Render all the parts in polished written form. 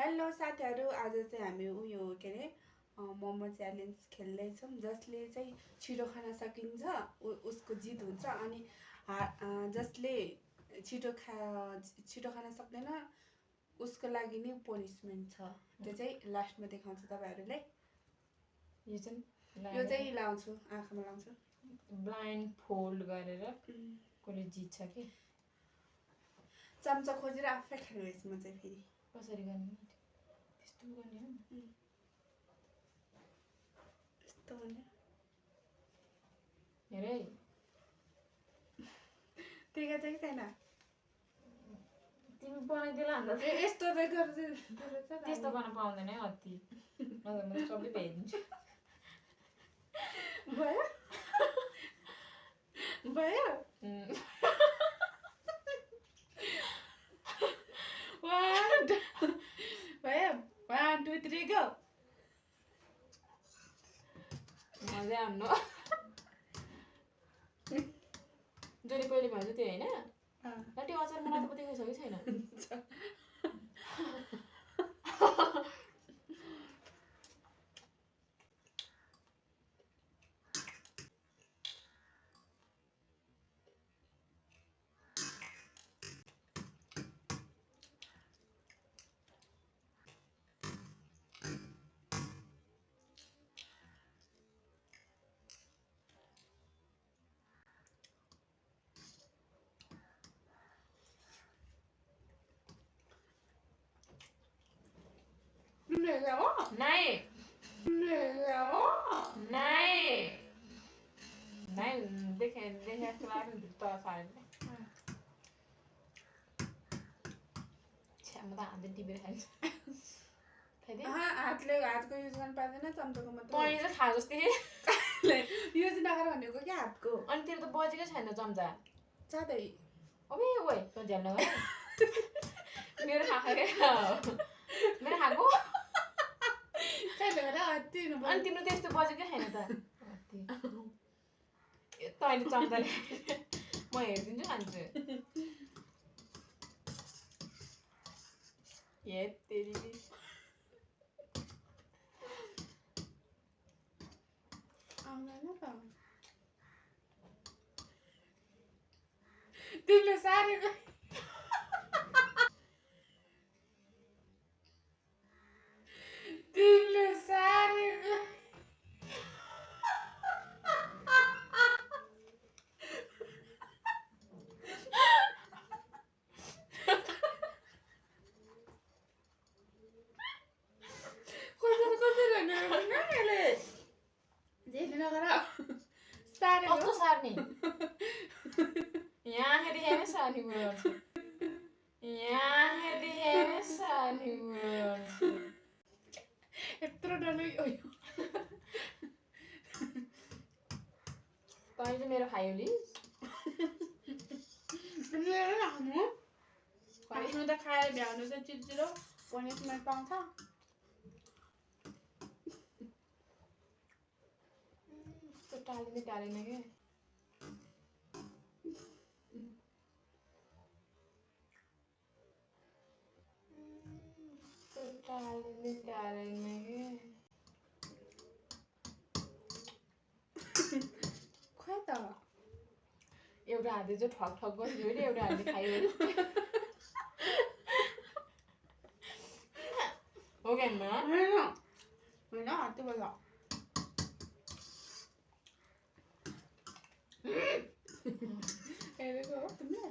Hello साथीहरू, आज चाहिँ हामी उयो के अरे मोमो च्यालेन्ज खेल्दैछौँ। जसले चाहिँ छिटो खान सकिन्छ उसको जित हुन्छ। अनि जसले छिटो खान सक्दैन उसको लागि नै पनिसमेन्ट छ। त्यो चाहिँ लास्टमा देखाउँछु तपाईँहरूले। यो चाहिँ लाउँछु, आँखामा लाउँछु, ब्लाइन्ड फोल्ड गरेर कसले जित्छ कि चम्चा खोजेर आफै खानु यसमा चाहिँ फेरि कसरी गर्ने त्यस्तो गर्ने हो यस्तो भने हेरै त्यही चाहिँ छैन। तिमी बनाइदिला अन्त यस्तो चाहिँ गर्छ त्यस्तो गर्न पाउँदैन है अति नत्र म सबै भ्याइदिन्छु भयो भयो भयो 1 2 3 गो मजा आउनु जसले पहिले भन्छ त्यो होइन त्यो अचार मलाई त पत्याएको छ कि छैन Nej! Nej! Nej, det här klarar inte ta färdigt. म त हातले टिपेर खान्छु हातको युज गर्न पाउँदैन, चम्चाको मात्र तैँले चाहिँ खा जस्तै युज नगर भनेको क्या हातको। अनि तेरो त बजेकै छैन चम्चा साथै अबे ओइ त ध्यान नगर मेरो मेरो खाएको अनि तिम्रो त यस्तो बजेकै छैन त तैँले चम्चाले म हेरिदिन्छु खान्छु ए तेरी तिमीले सारेको तिमीले सारेको कस्तो सार्ने यहाँ हेरी सार्ने कुरो गर्छु यहाँ हेरी सार्ने कुरो गर्छु यत्रो डल्लै तैँले चाहिँ मेरो खायो लिस आफ्नो त खाएर भ्याउनु चाहिँ चिल्चिलो पनिसमेन्ट पाउँछ। टालेन क्या खोइ त एउटा हातले चाहिँ ठक ठक गर्छु अरे एउटा हातले खायो अरे हो क्या होइन हातै भयो हेरेको हो तिमीले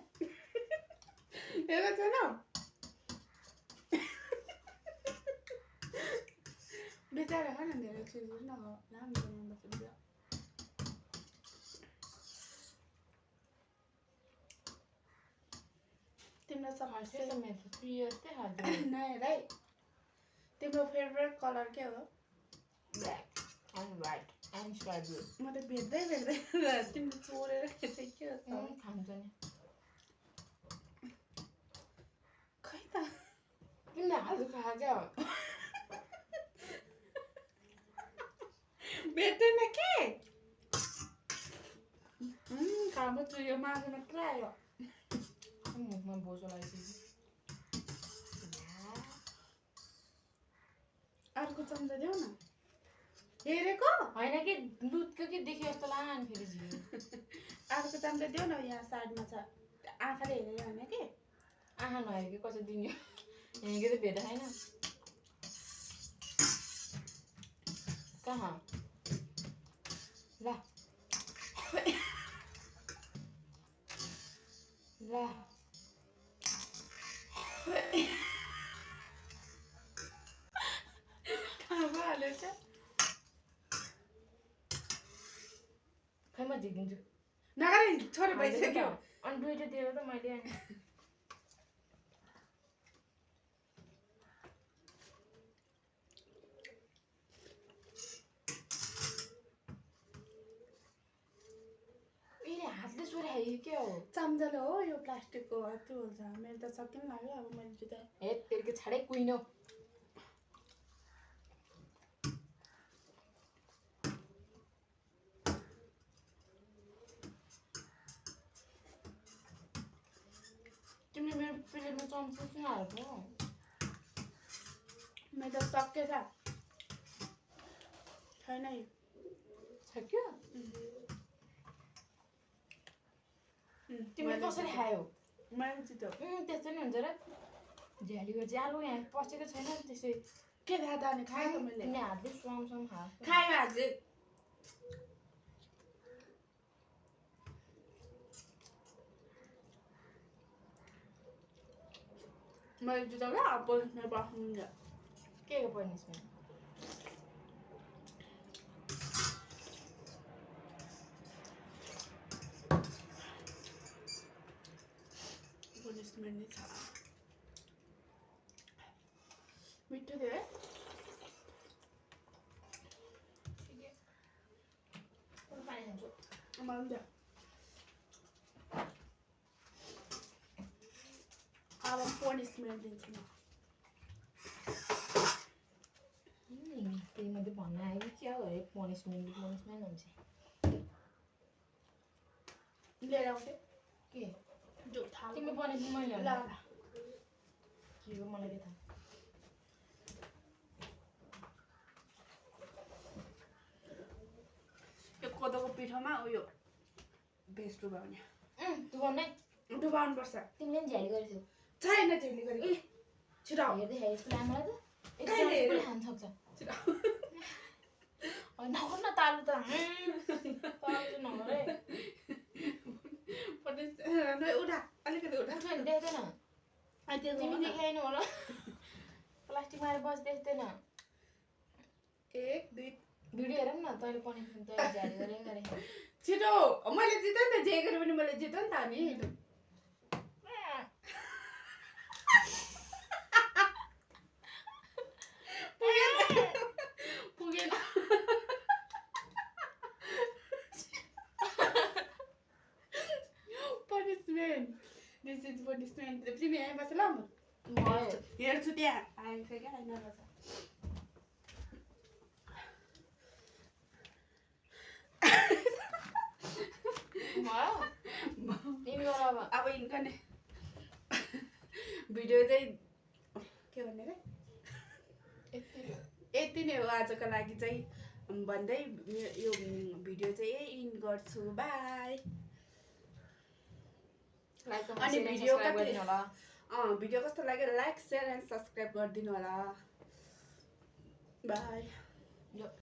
हेरेको छैन बिचारा खान धेरै चिज न तिम्रो नहेर है। तिम्रो फेभरेट कलर के हो? Black and white and sky blue म त भेट्दै तिमीले चोरेर चाहिँ के हो खान्छ नि खै त तिमीले हात खा क्या भेट्दैन के खाएको छु यो मासु मात्रै आयो मुखमा बोसो लागेपछि अर्को चम्चा देऊ न हेरेको होइन कि दुधको के देख्यो जस्तो लाग्यो नि फेरि झियो अर्को चम्चा देऊ न यहाँ साइडमा छ आँखाले हेरेर होइन कि आँखा नहेर कि कसरी दिने हो हेरेको त भेट छैन कहाँ ल ल खामा हालेछ खै म झिकिदिन्छु नगरे छोरी भइसक्यो अनि दुइटा दिएर त मैले अनि हातले छोरी खायो के हो चम्चाले हो यो प्लास्टिकको त्यो हुन्छ मेरो त सकिन लाग्यो अब मैले जुत्ता हे तेरिको छाडै कुइनो तिमीले मेरो प्लेटमा चम्चा किन हाल्छौ मेरो त सकेछ छैन यो सक्यो तिमीले कसरी खायौ मैले जित्यो त्यस्तो नि हुन्छ र झ्यालीको ज्यालो यहाँ पसेको छैन नि त्यसै के थाहा त अनि खाएँ त मैले तिमीले हातले सुहाउँछौँ खायो हातले मैले जित्यो क्या अब पोलिसमा बस्नुहुन्छ के को पनिसमेन्ट पोलिसमेन्ट नै छ मिठो थियो है पानी खान्छु मलाई पनि अब पनिसमेन्ट दिन्छु म त्यही मात्रै भन्न आयो कि क्या हो है पनिसमेन्ट हुन्छ लिएर आउँथेँ के जो थाहा तिमी पनिसमेन्ट मैले ल ल्याउनु ल के हो मलाई के थाहा यो कोदोको पिठोमा उयो भेज डुबाउने तँ भन्नै डुबाउनुपर्छ तिमीले पनि झ्याली गरेको छैन झेली गरी छिटो आऊ। हेर्दै खायो जस्तो लाग्यो मलाई त कहिले यति खान सक्छ छिटो नगर न तालु त तालु चाहिँ नगर है उठा अलिकति उठा देख्दैन त्यो तिमी देखाएन होला प्लास्टिकमा आएर बस देख्दैन 1 2 भिडियो हेरौँ न तैँले पनिसमेन्ट तैँले झ्याली गरे गरे छिटो मैले जित्यो नि त जे गरे पनि मैले जित्यो नि त अनि पुगेन पनिसमेन्ट दिस इज पनिसमेन्ट तिमी यहाँ बस ल म हेर्छु त्यहाँ आइन्छ क्या आइन रहेछ अब इन्कने भिडियो चाहिँ के भन्ने रे यति नै हो आजको लागि चाहिँ भन्दै यो भिडियो चाहिँ यही इन गर्छु बाई अनि भिडियो भिडियो कस्तो लाग्यो लाइक सेयर एन्ड सब्सक्राइब गरिदिनु होला बाई